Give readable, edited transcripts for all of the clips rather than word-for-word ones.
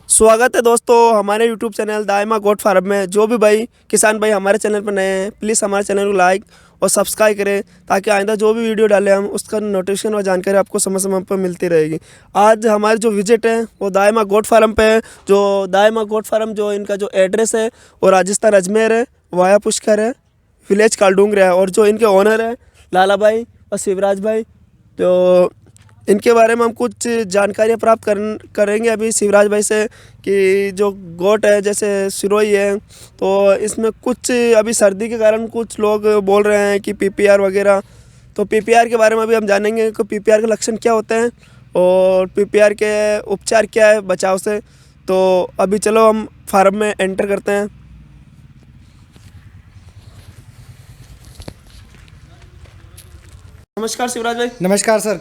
स्वागत है दोस्तों हमारे YouTube चैनल दाइमा गोट फार्म में। जो भी भाई किसान भाई हमारे चैनल पर नए हैं, प्लीज़ हमारे चैनल को लाइक और सब्सक्राइब करें ताकि आइंदा जो भी वीडियो डालें हम उसका नोटिफिकेशन और जानकारी आपको समय समय पर मिलती रहेगी। आज हमारी जो विजिट है वो दाइमा गोट फार्म पे है। जो दाइमा गोट फार्म जो इनका जो एड्रेस है वो राजस्थान अजमेर है, वाया पुष्कर है, विलेज कालडूंगरा है। और जो इनके ओनर है लाला भाई और शिवराज भाई, तो इनके बारे में हम कुछ जानकारियाँ प्राप्त करेंगे अभी शिवराज भाई से कि जो गोट है जैसे सिरोही है, तो इसमें कुछ अभी सर्दी के कारण कुछ लोग बोल रहे हैं कि पीपीआर वगैरह, तो पीपीआर के बारे में अभी हम जानेंगे कि पीपीआर के लक्षण क्या होते हैं और पीपीआर के उपचार क्या है बचाव से। तो अभी चलो हम फार्म में एंटर करते हैं। नमस्कार शिवराज भाई। नमस्कार सर।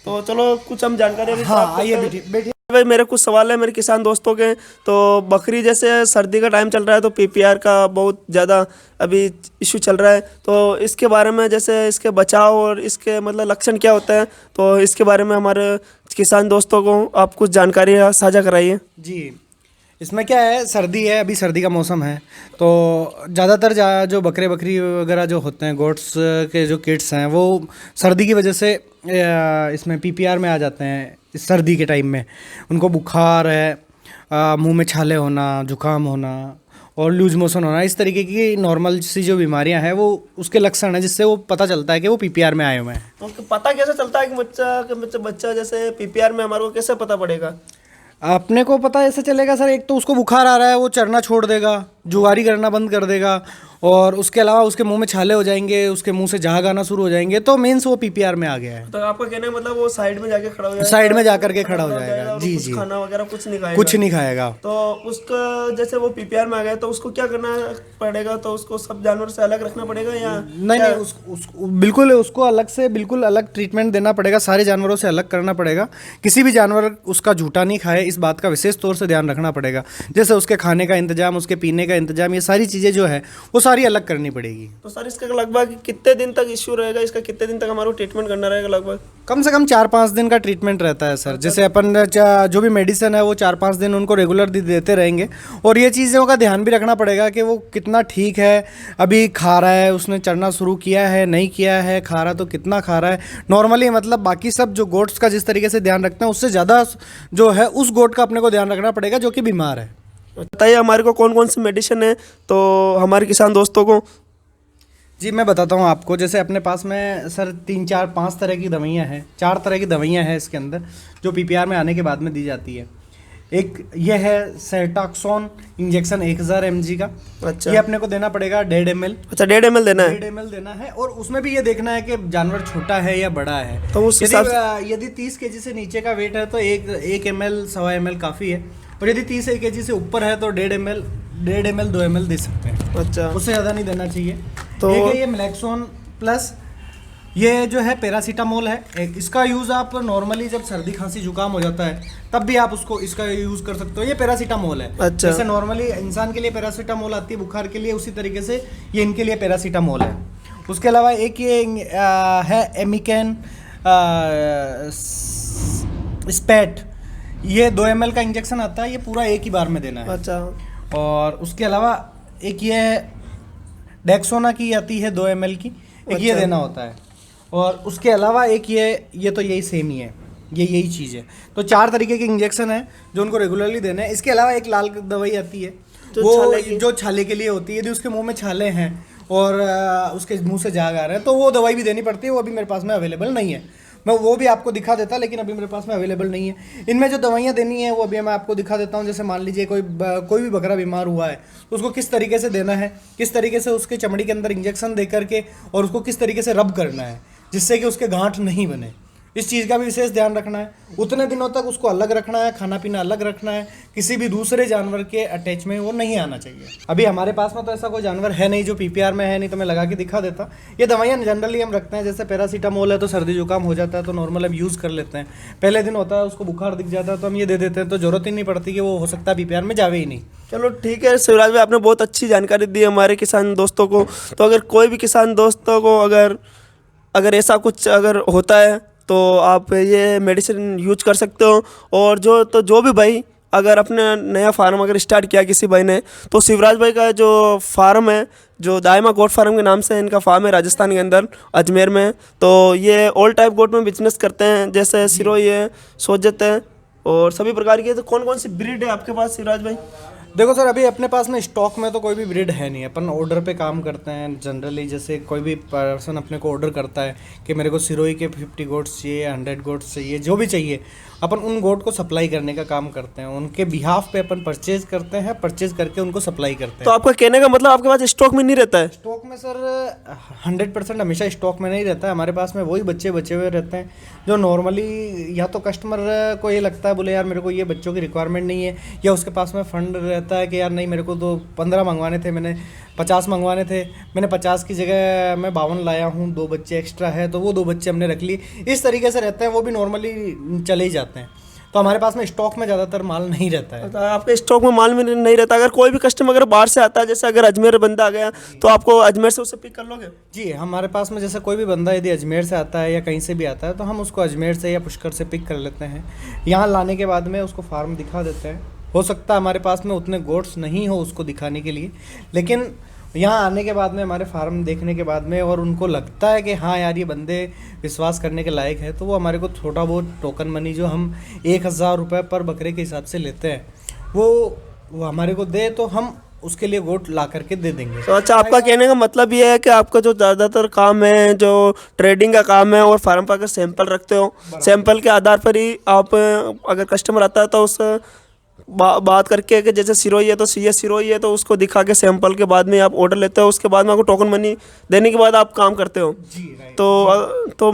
तो चलो कुछ हम जानकारी अभी हाँ, प्राप्त करते आइए हैं। बैठिए बैठिए। भाई मेरे कुछ सवाल है मेरे किसान दोस्तों के। तो बकरी जैसे सर्दी का टाइम चल रहा है तो पीपीआर का बहुत ज़्यादा अभी इशू चल रहा है, तो इसके बारे में जैसे इसके बचाव और इसके मतलब लक्षण क्या होते हैं, तो इसके बारे में हमारे किसान दोस्तों को आप कुछ जानकारी साझा कराइए। जी, इसमें क्या है, सर्दी है, अभी सर्दी का मौसम है, तो ज़्यादातर जो बकरे बकरी वगैरह जो होते हैं, गोट्स के जो किड्स हैं, वो सर्दी की वजह से इसमें पीपीआर में आ जाते हैं। इस सर्दी के टाइम में उनको बुखार है, मुंह में छाले होना, जुकाम होना और लूज मोशन होना, इस तरीके की नॉर्मल सी जो बीमारियां हैं वो उसके लक्षण हैं, जिससे वो पता चलता है कि वो पीपीआर में आए हुए हैं। तो पता कैसे चलता है कि बच्चा जैसे पीपीआर में हमारे को कैसे पता पड़ेगा? अपने को पता ऐसे चलेगा सर, एक तो उसको बुखार आ रहा है, वो चरना छोड़ देगा, जुगारी करना बंद कर देगा, और उसके अलावा उसके मुंह में छाले हो जाएंगे, उसके मुंह से जहां आना शुरू हो जाएंगे, तो मीन्स वो पीपीआर में आ गया है। तो आपका कहना है मतलब वो साइड में जाके खड़ा हो जाएगा, साइड में जाकर के खड़ा हो जाएगा। और जी कुछ जी, खाना वगैरह कुछ नहीं खाएगा। कुछ नहीं खाएगा। तो उसका जैसे वो पीपीआर में आ गया तो उसको क्या करना पड़ेगा? तो उसको सब जानवर से अलग रखना पड़ेगा या नहीं नहीं, बिल्कुल उसको अलग से, बिल्कुल अलग ट्रीटमेंट देना पड़ेगा, सारे जानवरों से अलग करना पड़ेगा। किसी भी जानवर उसका झूठा नहीं खाए, इस बात का विशेष तौर से ध्यान रखना पड़ेगा। जैसे उसके खाने का इंतजाम, उसके पीने का इंतजाम, ये सारी चीज़ें जो है वो सारी अलग करनी पड़ेगी। तो सर इसका लगभग कितने दिन तक इश्यू रहेगा? इसका कितने दिन तक हमारे को ट्रीटमेंट करना रहेगा? लगभग कम से कम 4-5 दिन का ट्रीटमेंट रहता है सर। जैसे अपन जो भी मेडिसिन है वो 4-5 दिन उनको रेगुलर देते रहेंगे, और ये चीज़ों का ध्यान भी रखना पड़ेगा कि वो कितना ठीक है, अभी खा रहा है, उसने चढ़ना शुरू किया है, नहीं किया है, खा रहा तो कितना खा रहा है। नॉर्मली मतलब बाकी सब जो गोट्स का जिस तरीके से ध्यान रखते हैं उससे ज़्यादा जो है उस गोट का अपने को ध्यान रखना पड़ेगा जो कि बीमार है। बताइए हमारे को कौन कौन सी मेडिसिन है तो हमारे किसान दोस्तों को। जी, मैं बताता हूँ आपको। जैसे अपने पास में सर 3-4-5 तरह की दवाइयाँ हैं, 4 तरह की दवाइयाँ हैं इसके अंदर, जो पीपीआर में आने के बाद में दी जाती है। एक ये है सेटाक्सोन इंजेक्शन 1000 mg का। अच्छा, ये अपने को देना पड़ेगा 1.5 ml। अच्छा 1.5 ml देना है। 1.5 ml देना है, और उसमें भी ये देखना है कि जानवर छोटा है या बड़ा है। तो उस हिसाब से यदि 30 kg से नीचे का वेट है तो 1 ml 1.25 ml काफ़ी है, और यदि 30 kg से ऊपर है तो 1.5 ml 2 ml दे सकते हैं। अच्छा, उससे ज़्यादा नहीं देना चाहिए। तो एक है ये मिलेक्सोन प्लस, ये जो है पैरासीटामोल है। इसका यूज़ आप नॉर्मली जब सर्दी खांसी जुकाम हो जाता है तब भी आप उसको इसका यूज़ कर सकते हो। ये पैरासीटामोल है। अच्छा। जैसे नॉर्मली इंसान के लिए पैरासीटामोल आती है बुखार के लिए, उसी तरीके से ये इनके लिए पैरासीटामोल है। उसके अलावा एक ये है एमिकैन स्पैट, ये 2 ml का इंजेक्शन आता है, ये पूरा एक ही बार में देना है। अच्छा, और उसके अलावा एक ये डेक्सोना की आती है 2 ml की, एक ये अच्छा। देना होता है। और उसके अलावा एक ये तो यही सेम ही है, ये यही चीज़ है। तो 4 तरीके के इंजेक्शन है जो उनको रेगुलरली देने हैं। इसके अलावा एक लाल दवाई आती है जो छाले के लिए होती है। यदि उसके मुंह में छाले हैं और उसके मुंह से झाग आ रहे हैं तो वो दवाई भी देनी पड़ती है। वो अभी मेरे पास में अवेलेबल नहीं है, मैं वो भी आपको दिखा देता, लेकिन अभी मेरे पास में अवेलेबल नहीं है। इनमें जो दवाइयाँ देनी है वो अभी मैं आपको दिखा देता हूँ। जैसे मान लीजिए कोई भी बकरा बीमार हुआ है तो उसको किस तरीके से देना है, किस तरीके से उसके चमड़ी के अंदर इंजेक्शन दे करके, और उसको किस तरीके से रब करना है जिससे कि उसके गांठ नहीं बने, इस चीज़ का भी विशेष ध्यान रखना है। उतने दिनों तक उसको अलग रखना है, खाना पीना अलग रखना है, किसी भी दूसरे जानवर के अटैच में वो नहीं आना चाहिए। अभी हमारे पास में तो ऐसा कोई जानवर है नहीं जो पीपीआर में है, नहीं तो मैं लगा के दिखा देता। ये दवाइयाँ जनरली हम रखते हैं, जैसे पैरासीटामोल है तो सर्दी जुकाम हो जाता है तो नॉर्मल हम यूज़ कर लेते हैं। पहले दिन होता है उसको बुखार दिख जाता है तो हम ये दे देते हैं, तो जरूरत ही नहीं पड़ती कि वो हो सकता है पीपीआर में जावे ही नहीं। चलो ठीक है शिवराज भाई, आपने बहुत अच्छी जानकारी दी हमारे किसान दोस्तों को। तो अगर कोई भी किसान दोस्तों को अगर ऐसा कुछ अगर होता है तो आप ये मेडिसिन यूज कर सकते हो। और जो भी भाई अगर अपने नया फार्म अगर स्टार्ट किया किसी भाई ने, तो शिवराज भाई का जो फार्म है, जो दाइमा गोट फार्म के नाम से इनका फार्म है राजस्थान के अंदर अजमेर में, तो ये ऑल टाइप गोट में बिजनेस करते हैं, जैसे सिरोही है, सोजत है और सभी प्रकार की। तो कौन कौन सी ब्रीड है आपके पास शिवराज भाई? देखो सर, अभी अपने पास में स्टॉक में तो कोई भी ब्रीड है नहीं, अपन ऑर्डर पे काम करते हैं जनरली। जैसे कोई भी पर्सन अपने को ऑर्डर करता है कि मेरे को सिरोही के 50 गोट्स चाहिए, 100 गोट्स चाहिए, जो भी चाहिए, अपन उन गोट को सप्लाई करने का काम करते हैं। उनके बिहाफ पे अपन परचेज करते हैं, परचेज करके उनको सप्लाई करते तो हैं। आपका कहने का मतलब आपके पास स्टॉक में नहीं रहता है? स्टॉक में सर 100% हमेशा स्टॉक में नहीं रहता है। हमारे पास में वही बच्चे बचे हुए रहते हैं जो नॉर्मली, या तो कस्टमर को ये लगता है बोले यार मेरे को ये बच्चों की रिक्वायरमेंट नहीं है, या उसके पास में फंड रहता है कि यार नहीं मेरे को तो 15 मंगवाने थे, मैंने 50 मंगवाने थे, मैंने 50 की जगह मैं 52 लाया हूँ, 2 बच्चे एक्स्ट्रा है तो वो 2 बच्चे हमने रख लिए। इस तरीके से रहते हैं, वो भी नॉर्मली चले ही जाते हैं। तो हमारे पास में स्टॉक में ज़्यादातर माल नहीं रहता है। तो आपके स्टॉक में माल में नहीं रहता। अगर कोई भी कस्टमर अगर बाहर से आता है, जैसे अगर अजमेर बंदा आ गया, तो आपको अजमेर से उसे पिक कर लोगे? जी, हमारे पास में जैसे कोई भी बंदा यदि अजमेर से आता है या कहीं से भी आता है, तो हम उसको अजमेर से या पुष्कर से पिक कर लेते हैं। यहाँ लाने के बाद में उसको फार्म दिखा देते हैं। हो सकता है हमारे पास में उतने गोट्स नहीं हो उसको दिखाने के लिए, लेकिन यहाँ आने के बाद में, हमारे फार्म देखने के बाद में, और उनको लगता है कि हाँ यार ये बंदे विश्वास करने के लायक है, तो वो हमारे को थोड़ा बहुत टोकन मनी जो हम 1000 रुपये पर बकरे के हिसाब से लेते हैं, वो हमारे को दे, तो हम उसके लिए गोट ला करके दे देंगे। तो अच्छा, आपका कहने का मतलब ये है कि आपका जो ज़्यादातर काम है, जो ट्रेडिंग का काम है, और फार्म पर अगर सैंपल रखते हो, सैंपल के आधार पर ही आप, अगर कस्टमर आता है तो उस बात करके कि जैसे सिरोही है तो सिरोही है, तो उसको दिखा के सैंपल के बाद में आप ऑर्डर लेते हो, उसके बाद में आपको टोकन मनी देने के बाद आप काम करते हो। जी राइट। तो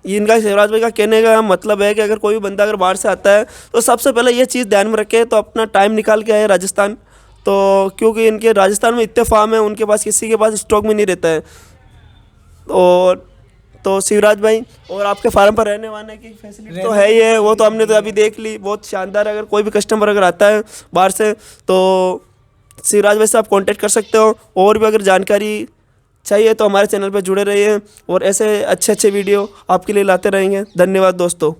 इनका शिवराज भाई का कहने का मतलब है कि अगर कोई भी बंदा अगर बाहर से आता है, तो सबसे पहले ये चीज़ ध्यान में रखे, तो अपना टाइम निकाल के आए राजस्थान, तो क्योंकि इनके राजस्थान में इतने फार्म है, उनके पास किसी के पास स्टॉक में नहीं रहता है। और तो शिवराज भाई, और आपके फार्म पर रहने वाने की फैसिलिटी तो है ही है, वो तो हमने तो अभी देख ली, बहुत शानदार है। अगर कोई भी कस्टमर अगर आता है बाहर से, तो शिवराज भाई से आप कांटेक्ट कर सकते हो। और भी अगर जानकारी चाहिए तो हमारे चैनल पर जुड़े रहिए, और ऐसे अच्छे अच्छे वीडियो आपके लिए लाते रहेंगे। धन्यवाद दोस्तों।